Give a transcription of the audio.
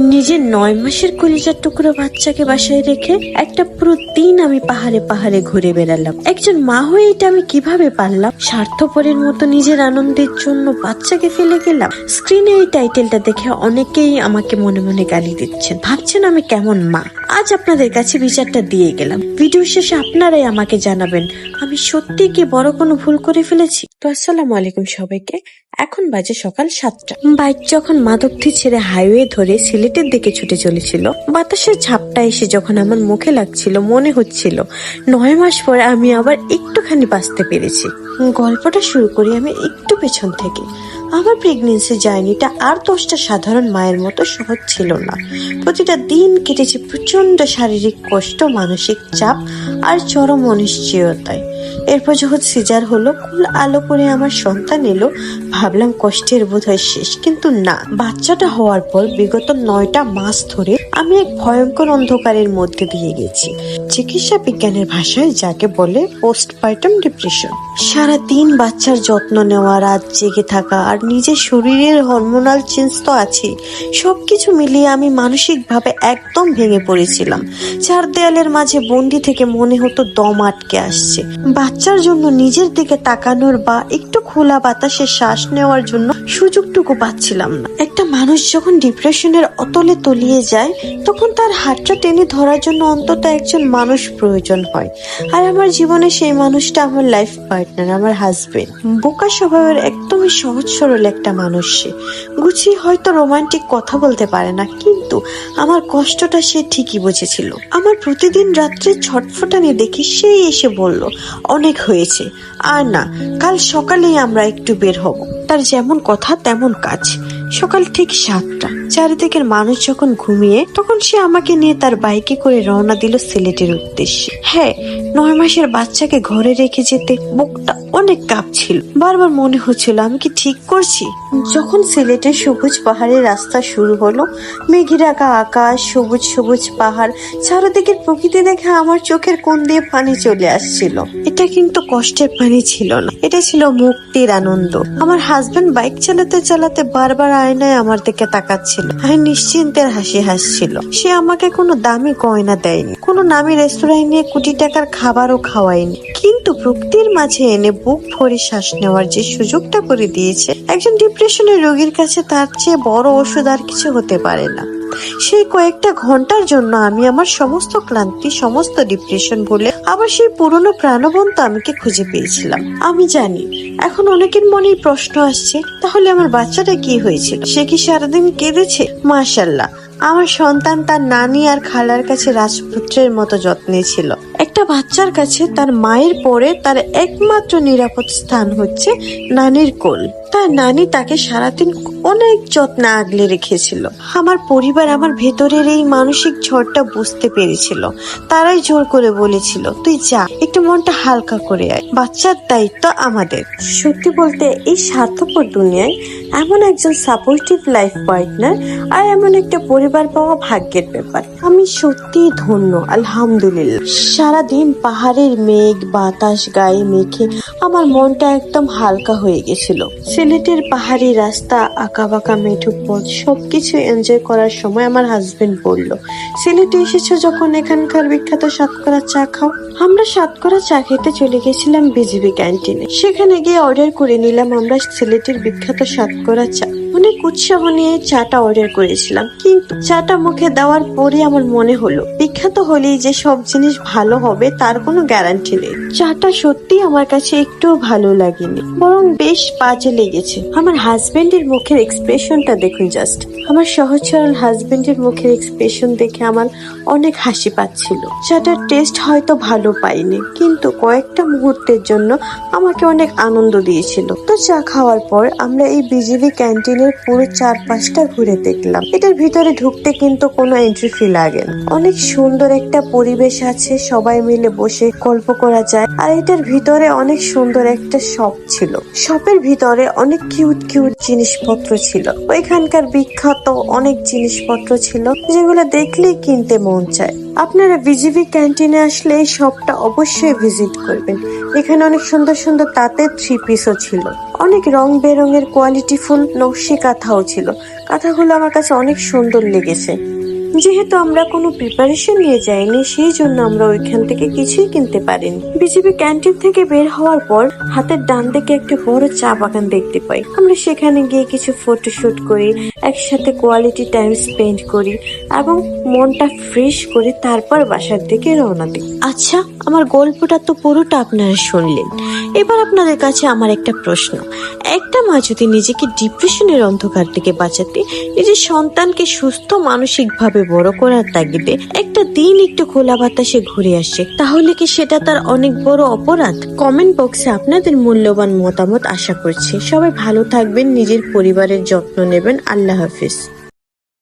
নিজের 9 মাসের কলিজার টুকরো বাচ্চাকে বাসায় রেখে একটা পুরো দিন আমি পাহাড়ে পাহাড়ে ঘুরে বেড়ালাম। একজন মা হয়ে এটা আমি কিভাবে পারলাম? স্বার্থপরের মতো নিজের আনন্দের জন্য বাচ্চাকে ফেলে গেলাম। স্ক্রিনে এই টাইটেলটা দেখে অনেকেই আমাকে মনে মনে গালি দিচ্ছেন, ভাবছেন আমি কেমন মা। আজ আপনাদের কাছে বিচারটা দিয়ে গেলাম। ভিডিও শেষে আপনারাই আমাকে জানাবেন আমি সত্যি কি বড় কোনো ভুল করে ফেলেছি। তো আসসালামু আলাইকুম সবাইকে। এখন বাজে সকাল 7টা। বাইক যখন মাধবদী ছেড়ে হাইওয়ে ধরে সিলেটের দিকে ছুটে চলেছিল, বাতাসের ঝাপটা এসে যখন আমার মুখে লাগছিল, মনে হচ্ছিল 9 মাস পরে আমি আবার একটুখানি বাঁচতে পেরেছি। গল্পটা শুরু করি আমি একটু পেছন থেকে। আমার প্রেগনেন্সি জার্নিটা আর 10টা সাধারণ মায়ের মতো সহজ ছিল না। প্রতিটা দিন কেটেছে প্রচন্ড শারীরিক কষ্ট, মানসিক চাপ আর চরম অনিশ্চয়তায়। এরপর যখন সিজার হলো, কুল আলো করে আমার সন্তান এলো, ভাবলাম কষ্টের বোধহয় শেষ, কিন্তু না। বাচ্চাটা হওয়ার পর বিগত 9টা মাস ধরে আমি এক ভয়ঙ্কর অন্ধকারের মধ্যে দিয়ে গেছি। চিকিৎসা বিজ্ঞানের ভাষায় যাকে বলে পোস্টপার্টাম ডিপ্রেশন। সারাদিন বাচ্চার যত্ন নেওয়া, রাত জেগে থাকা আর নিজের শরীরের হরমোনাল চেঞ্জ তো আছে। সবকিছু মিলিয়ে আমি মানসিকভাবে একদম ভেঙে পড়েছিলাম। 4 দেয়ালের মাঝে বন্দি থেকে মনে হতো দম আটকে আসছে। বাচ্চার জন্য নিজের দিকে তাকানোর বা একটু খোলা বাতাসে শ্বাস নেওয়ার জন্য সুযোগটুকু পাচ্ছিলাম না। একটা মানুষ যখন ডিপ্রেশনের অতলে তলিয়ে যায়, তখন তার হাতটা টেনে ধরার জন্য অন্তত একজন মানুষ প্রয়োজন হয়। আর আমার জীবনে সেই মানুষটা আমার লাইফ পার্টনার, আমার হাজবেন্ড। বোকা স্বভাবের একদমই সহজ সরল একটা মানুষ সে। গুছিয়ে হয়তো রোমান্টিক কথা বলতে পারে না, কিন্তু আমার কষ্টটা সে ঠিকই বুঝেছিল। আমার প্রতিদিন রাত্রে ছটফটানি দেখে সেই এসে বলল, অনেক হয়েছে, আর না, কাল সকালেই আমরা একটু বের হব। তার যেমন কথা তেমন কাজ। সকাল ঠিক 7টা। চারিদিকের মানুষ যখন ঘুমিয়ে, তখন সে আমাকে নিয়ে তার বাইকে করে রওনা দিল সিলেটের উদ্দেশ্যে। হ্যাঁ, 9 মাসের বাচ্চাকে ঘরে রেখে যেতে বুকটা অনেক কাঁপছিল। বারবার মনে হচ্ছিল আমি কি ঠিক করছি। যখন সিলেটের সবুজ পাহাড়ের রাস্তা শুরু হলো, মেঘে ঢাকা আকাশ, সবুজ সবুজ পাহাড়, চারিদিকের প্রকৃতি দেখে আমার চোখের কোণ দিয়ে পানি চলে আসছিল। এটা কিন্তু কষ্টের পানি ছিল না, এটা ছিল মুক্তির আনন্দ। আমার হাজবেন্ড বাইক চালাতে চালাতে বারবার আয়নায় আমার দিকে তাকাচ্ছিল আর নিশ্চিন্তের হাসি হাসছিল। সে আমাকে কোনো দামি গয়না দেয়নি, কোনো নামি রেস্তোরাঁয় নিয়ে কোটি টাকার খাবারও খাওয়ায়নি, কিন্তু প্রকৃতির মাঝে এনে বুক ভরে শ্বাস নেওয়ার যে সুযোগটা করে দিয়েছে, একজন ডিপ্রেশনের রোগীর কাছে তার চেয়ে বড় ওষুধ আর কিছু হতে পারে না। সেই কয়েকটা ঘন্টার জন্য আমি আমার সমস্ত ক্লান্তি, সমস্ত ডিপ্রেশন ভুলে আবার সেই পুরনো প্রাণবন্ত আমিকে খুঁজে পেয়েছিলাম। আমি জানি এখন অনেকের মনেই প্রশ্ন আসছে, তাহলে আমার বাচ্চাটা কি হয়েছিল? সে কি সারাদিন কেঁদেছে? মাশাআল্লাহ, আমার সন্তান তার নানি আর খালার কাছে রাজপুত্রের মতো যত্নে ছিল। একটা বাচ্চার কাছে তার মায়ের পরে তার একমাত্র নিরাপদ স্থান হচ্ছে নানির কোল। তার নানি তাকে সারাদিন অনেক যত্নে আগলে রেখেছিল। আমার পরিবার আমার ভেতরের এই মানসিক ঝড়টা বুঝতে পেরেছিল। তারাই জোর করে বলেছিল, তুই যা, একটু মনটা হালকা করে আয়, বাচ্চার দায়িত্ব আমাদের। সত্যি বলতে এই স্বার্থপর দুনিয়ায় এমন একজন সাপোর্টিভ লাইফ পার্টনার আর এমন একটা পরিবার পাওয়া ভাগ্যের ব্যাপার। আমি সত্যি ধন্য, আলহামদুলিল্লাহ। সারাদিন পাহাড়ের মেঘ বাতাস গায়ে মেখে আমার মনটা একদম হালকা হয়ে গেছিল। সিলেটের পাহাড়ি রাস্তা, আঁকা বাঁকা মেঠো পথ, সবকিছু এনজয় করার সময় আমার হাজবেন্ড বলল, সিলেটে এসেছো যখন এখানকার বিখ্যাত সাতকরা চা খাও। আমরা সাতকরা চা খেতে চলে গেছিলাম বিজিবি ক্যান্টিনে। সেখানে গিয়ে অর্ডার করে নিলাম আমরা সিলেটের বিখ্যাত সাতকরা চা। অনেক উৎসাহ নিয়ে চাটা অর্ডার করেছিলাম, কিন্তু চাটা মুখে দেওয়ার পরে আমার মনে হলো বিখ্যাত হলেই যে সব জিনিস ভালো হবে তার কোনো গ্যারান্টি নেই। চাটা সত্যি আমার কাছে একটুও ভালো লাগেনি, বরং বেশ বাজে লেগেছে। আমার হাজবেন্ডের মুখের এক্সপ্রেশনটা দেখুন জাস্ট। আমার সহজ সরল হাজবেন্ডের মুখের এক্সপ্রেশন দেখে আমার অনেক হাসি পাচ্ছিল। চাটার টেস্ট হয়তো ভালো পাইনি, কিন্তু কয়েকটা মুহূর্তের জন্য আমাকে অনেক আনন্দ দিয়েছিল। তো চা খাওয়ার পর আমরা এই বিজিবি ক্যান্টিনের পুরো চারপাশটা ঘুরে দেখলাম। এটার ভিতরে ঢুকতে কিন্তু কোনো এন্ট্রি ফি লাগে না। অনেক সুন্দর একটা পরিবেশ আছে, সবাই মিলে বসে গল্প করা যায়। আর এটার ভিতরে অনেক সুন্দর একটা শপ ছিল। শপের ভিতরে অনেক কিউট কিউট জিনিসপত্র ছিল। ওইখানকার বিখ্যাত অনেক জিনিসপত্র ছিল যেগুলো দেখলেই কিনতে মন চায়। আপনারা বিজিবি ক্যান্টিনে আসলে এই শপটা অবশ্যই ভিজিট করবেন। এখানে অনেক সুন্দর সুন্দর তাঁতের 3 পিসও ছিল, অনেক রং বেরঙের কোয়ালিটিফুল নকশি কাঁথাও ছিল। কাঁথাগুলো আমার কাছে অনেক সুন্দর লেগেছে। যেহেতু আমরা কোনো প্রিপারেশন নিয়ে যাইনি, সেই জন্য আমরা ওইখান থেকে কিছুই কিনতে পারিনি। বিজিবি ক্যান্টিন থেকে বের হওয়ার পর হাতের ডান দিকে একটা বড় চা বাগান দেখতে পাই। আমরা সেখানে গিয়ে কিছু ফটোশুট করি, একসাথে কোয়ালিটি টাইম স্পেন্ড করি এবং মনটা ফ্রেশ করে তারপর বাসার দিকে রওনা দিই। আচ্ছা, আমার গল্পটা তো পুরোটা আপনারা শুনলেন। এবার আপনাদের কাছে আমার একটা প্রশ্ন। একটা মা যদি নিজেকে ডিপ্রেশনের অন্ধকার থেকে বাঁচাতে নিজের সন্তানকে সুস্থ মানসিকভাবে বড় করার তাগিদে একটা দিন একটু খোলা বাতাসে ঘুরে আসে, তাহলে কি সেটা তার অনেক বড় অপরাধ? কমেন্ট বক্সে আপনাদের মূল্যবান মতামত আশা করছি। সবাই ভালো থাকবেন, নিজের পরিবারের যত্ন নেবেন। আল্লাহ হাফিজ।